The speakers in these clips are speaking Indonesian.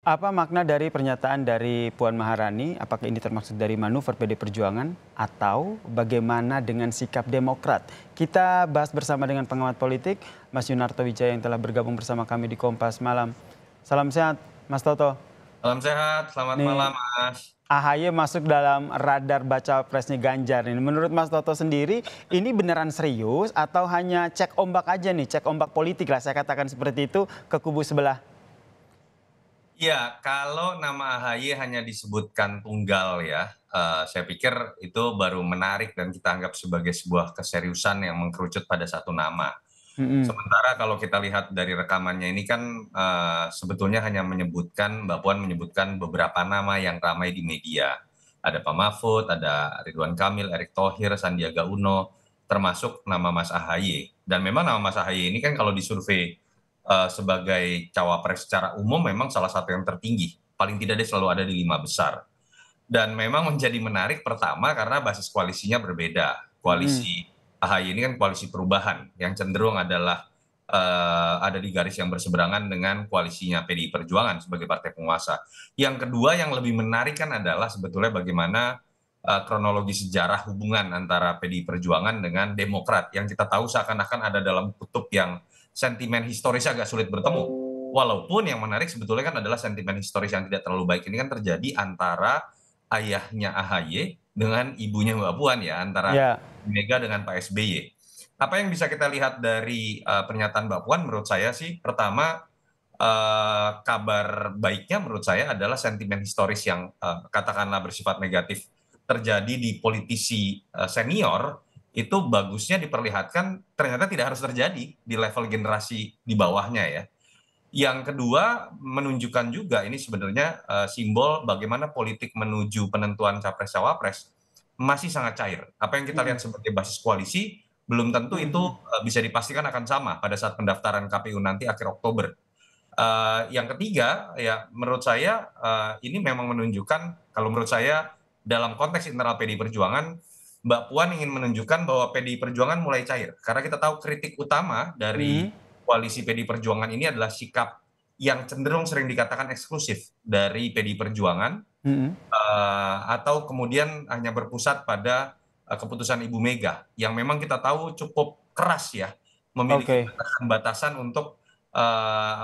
Apa makna dari pernyataan dari Puan Maharani? Apakah ini termaksud dari manuver PD Perjuangan atau bagaimana dengan sikap Demokrat? Kita bahas bersama dengan pengamat politik Mas Yunarto Wijaya yang telah bergabung bersama kami di Kompas Malam. Salam sehat, Mas Toto. Salam sehat, selamat malam Nih, Mas. AHY masuk dalam radar baca presnya Ganjar. Ini menurut Mas Toto sendiri, ini beneran serius atau hanya cek ombak aja nih, cek ombak politik lah, saya katakan seperti itu ke kubu sebelah. Ya, kalau nama AHY hanya disebutkan tunggal ya, saya pikir itu baru menarik dan kita anggap sebagai sebuah keseriusan yang mengkerucut pada satu nama. Mm-mm. Sementara kalau kita lihat dari rekamannya ini kan sebetulnya hanya menyebutkan, Mbak Puan menyebutkan beberapa nama yang ramai di media. Ada Pak Mahfud, ada Ridwan Kamil, Erick Thohir, Sandiaga Uno, termasuk nama Mas AHY. Dan memang nama Mas AHY ini kan kalau disurvei sebagai cawapres secara umum memang salah satu yang tertinggi. Paling tidak dia selalu ada di 5 besar. Dan memang menjadi menarik pertama karena basis koalisinya berbeda. Mm-mm. Koalisi AHY ini kan koalisi perubahan yang cenderung adalah ada di garis yang berseberangan dengan koalisinya PDI Perjuangan sebagai partai penguasa. Yang kedua yang lebih menarik kan adalah sebetulnya bagaimana kronologi sejarah hubungan antara PDI Perjuangan dengan Demokrat yang kita tahu seakan-akan ada dalam kutub yang sentimen historis agak sulit bertemu. Walaupun yang menarik sebetulnya kan adalah sentimen historis yang tidak terlalu baik ini kan terjadi antara ayahnya AHY dengan ibunya Mbak Puan ya, antara Ya. Mega dengan Pak SBY. Apa yang bisa kita lihat dari pernyataan Mbak Puan menurut saya sih, pertama kabar baiknya menurut saya adalah sentimen historis yang katakanlah bersifat negatif terjadi di politisi senior itu bagusnya diperlihatkan ternyata tidak harus terjadi di level generasi di bawahnya ya. Yang kedua, menunjukkan juga ini sebenarnya simbol bagaimana politik menuju penentuan capres-cawapres masih sangat cair. Apa yang kita Mm-mm. lihat sebagai basis koalisi belum tentu itu Mm-mm. bisa dipastikan akan sama pada saat pendaftaran KPU nanti akhir Oktober. Yang ketiga, ya menurut saya ini memang menunjukkan, kalau menurut saya dalam konteks internal PDI Perjuangan, Mbak Puan ingin menunjukkan bahwa PDI Perjuangan mulai cair. Karena kita tahu kritik utama dari Mm-mm. koalisi PDI Perjuangan ini adalah sikap yang cenderung sering dikatakan eksklusif dari PDI Perjuangan, Mm-mm. atau kemudian hanya berpusat pada keputusan Ibu Mega, yang memang kita tahu cukup keras ya, memiliki Oke. batasan-batasan untuk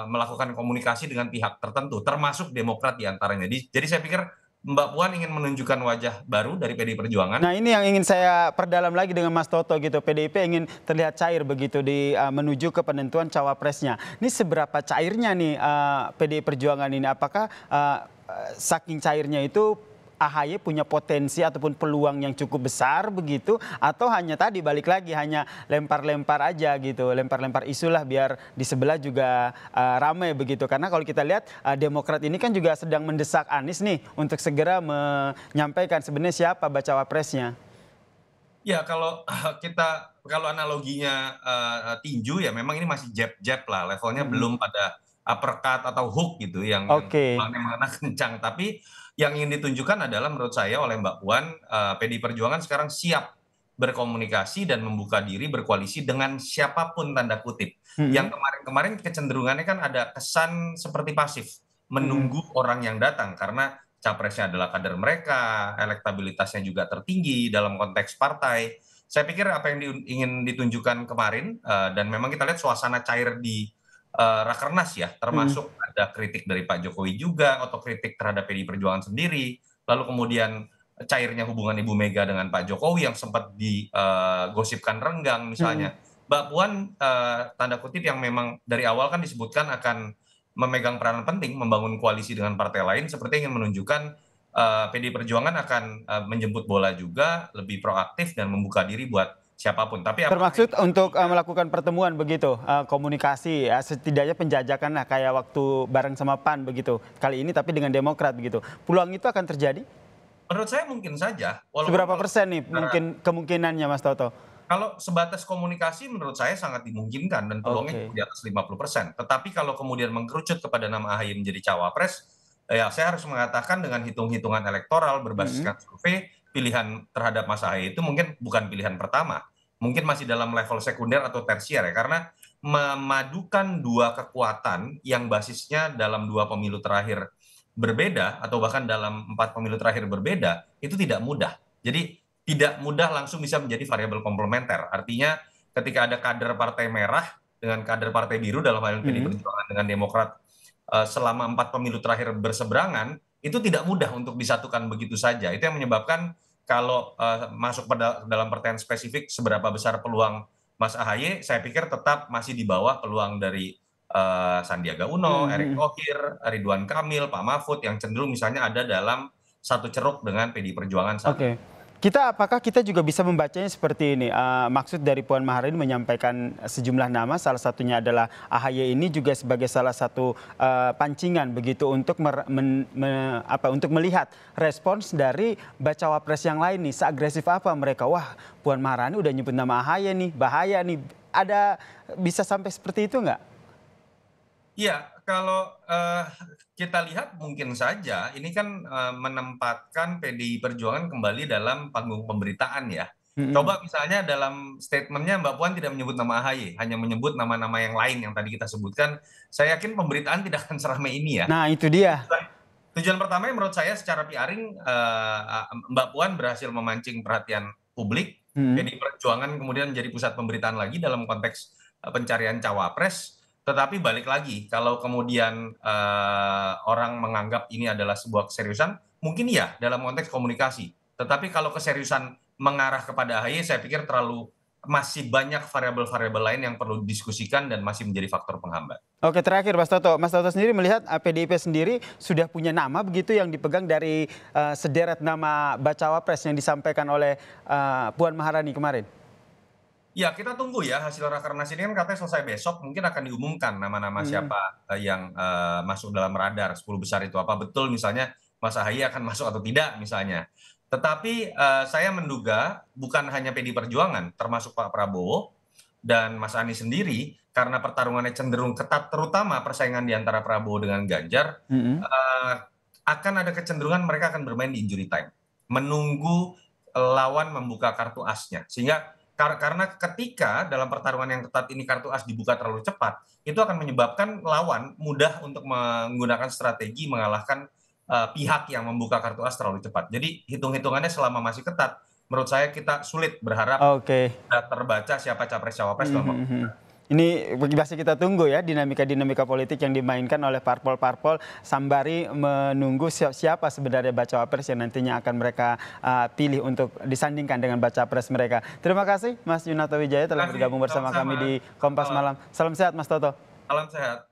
melakukan komunikasi dengan pihak tertentu, termasuk Demokrat diantaranya. Jadi saya pikir Mbak Puan ingin menunjukkan wajah baru dari PDI Perjuangan. Nah, ini yang ingin saya perdalam lagi dengan Mas Toto gitu. PDIP ingin terlihat cair begitu di menuju ke penentuan cawapresnya. Ini seberapa cairnya nih PDI Perjuangan ini? Apakah saking cairnya itu AHY punya potensi ataupun peluang yang cukup besar begitu, atau hanya tadi balik lagi hanya lempar-lempar aja gitu, lempar-lempar isu lah biar di sebelah juga ramai begitu. Karena kalau kita lihat Demokrat ini kan juga sedang mendesak Anies nih untuk segera menyampaikan sebenarnya siapa bacawa presnya. Ya kalau analoginya tinju ya memang ini masih jab-jab lah, levelnya Mm-mm. belum pada uppercut atau hook gitu yang Oke. mana kencang. Tapi yang ingin ditunjukkan adalah menurut saya oleh Mbak Puan, PDI Perjuangan sekarang siap berkomunikasi dan membuka diri berkoalisi dengan siapapun tanda kutip. Mm-mm. Yang kemarin-kemarin kecenderungannya kan ada kesan seperti pasif, Mm-mm. menunggu orang yang datang karena capresnya adalah kader mereka, elektabilitasnya juga tertinggi dalam konteks partai. Saya pikir apa yang ingin ditunjukkan kemarin, dan memang kita lihat suasana cair di Rakernas ya, Mm-mm. termasuk ada kritik dari Pak Jokowi juga, otokritik terhadap PDI Perjuangan sendiri, lalu kemudian cairnya hubungan Ibu Mega dengan Pak Jokowi yang sempat digosipkan renggang Mm-mm. misalnya. Mbak Puan tanda kutip yang memang dari awal kan disebutkan akan memegang peranan penting membangun koalisi dengan partai lain, seperti ingin menunjukkan PDI Perjuangan akan menjemput bola juga, lebih proaktif dan membuka diri buat siapapun. Tapi apakah ini Termaksud untuk melakukan pertemuan begitu, komunikasi ya setidaknya penjajakan lah kayak waktu bareng sama PAN begitu. Kali ini tapi dengan Demokrat begitu. Peluang itu akan terjadi? menurut saya mungkin saja, walaupun Seberapa kalau persen nih bicara mungkin kemungkinannya Mas Toto? kalau sebatas komunikasi menurut saya sangat dimungkinkan dan peluangnya Oke. di atas 50%. Tetapi kalau kemudian mengkerucut kepada nama AHY menjadi cawapres, ya saya harus mengatakan dengan hitung-hitungan elektoral Mm-mm. berbasiskan survei, pilihan terhadap Mas AHY itu mungkin bukan pilihan pertama. Mungkin masih dalam level sekunder atau tersier ya, karena memadukan dua kekuatan yang basisnya dalam dua pemilu terakhir berbeda atau bahkan dalam 4 pemilu terakhir berbeda, itu tidak mudah. Jadi tidak mudah langsung bisa menjadi variabel komplementer. Artinya ketika ada kader partai merah dengan kader partai biru dalam hal ini PDI Perjuangan dengan Demokrat selama 4 pemilu terakhir berseberangan, itu tidak mudah untuk disatukan begitu saja. Itu yang menyebabkan kalau masuk pada dalam pertanyaan spesifik seberapa besar peluang Mas Ahaye, saya pikir tetap masih di bawah peluang dari Sandiaga Uno, Erick Thohir, Ridwan Kamil, Pak Mahfud yang cenderung misalnya ada dalam satu ceruk dengan PDI Perjuangan saat ini. Oke. Apakah kita juga bisa membacanya seperti ini? Maksud dari Puan Maharani menyampaikan sejumlah nama, salah satunya adalah AHY ini juga sebagai salah satu pancingan begitu untuk untuk melihat respons dari bacawa pres yang lain nih. Seagresif apa mereka? Wah, Puan Maharani udah nyebut nama AHY nih, bahaya nih. Ada bisa sampai seperti itu nggak? Iya, kalau kita lihat mungkin saja ini kan menempatkan PDI Perjuangan kembali dalam panggung pemberitaan ya. Coba misalnya dalam statementnya Mbak Puan tidak menyebut nama AHY, hanya menyebut nama-nama yang lain yang tadi kita sebutkan. Saya yakin pemberitaan tidak akan seramai ini ya. Nah, itu dia. Tujuan pertama menurut saya secara PRing Mbak Puan berhasil memancing perhatian publik. PDI Perjuangan kemudian menjadi pusat pemberitaan lagi dalam konteks pencarian cawapres. Tetapi balik lagi, kalau kemudian orang menganggap ini adalah sebuah keseriusan, mungkin iya dalam konteks komunikasi. Tetapi kalau keseriusan mengarah kepada AHY, saya pikir masih banyak variabel-variabel lain yang perlu didiskusikan dan masih menjadi faktor penghambat. Oke, terakhir Mas Toto. Mas Toto sendiri melihat PDIP sendiri sudah punya nama begitu yang dipegang dari sederet nama bacawa pres yang disampaikan oleh Puan Maharani kemarin? Ya, kita tunggu ya hasil rakernas ini kan katanya selesai besok, mungkin akan diumumkan nama-nama siapa yang masuk dalam radar 10 besar itu. Apa betul misalnya Mas Ahaye akan masuk atau tidak misalnya. Tetapi saya menduga bukan hanya PDI Perjuangan, termasuk Pak Prabowo dan Mas Anies sendiri, karena pertarungannya cenderung ketat, terutama persaingan di antara Prabowo dengan Ganjar, akan ada kecenderungan mereka akan bermain di injury time. Menunggu lawan membuka kartu asnya. Sehingga karena ketika dalam pertarungan yang ketat ini kartu as dibuka terlalu cepat, itu akan menyebabkan lawan mudah untuk menggunakan strategi mengalahkan pihak yang membuka kartu as terlalu cepat. Jadi hitung-hitungannya selama masih ketat, menurut saya kita sulit berharap terbaca siapa capres-cawapres dalam Ini masih kita tunggu ya dinamika-dinamika politik yang dimainkan oleh parpol-parpol sambari menunggu siapa sebenarnya bacawa pres yang nantinya akan mereka pilih untuk disandingkan dengan bacawa pres mereka. Terima kasih Mas Yunarto Wijaya telah bergabung bersama kami di Kompas Malam. Salam sehat Mas Toto. Salam sehat.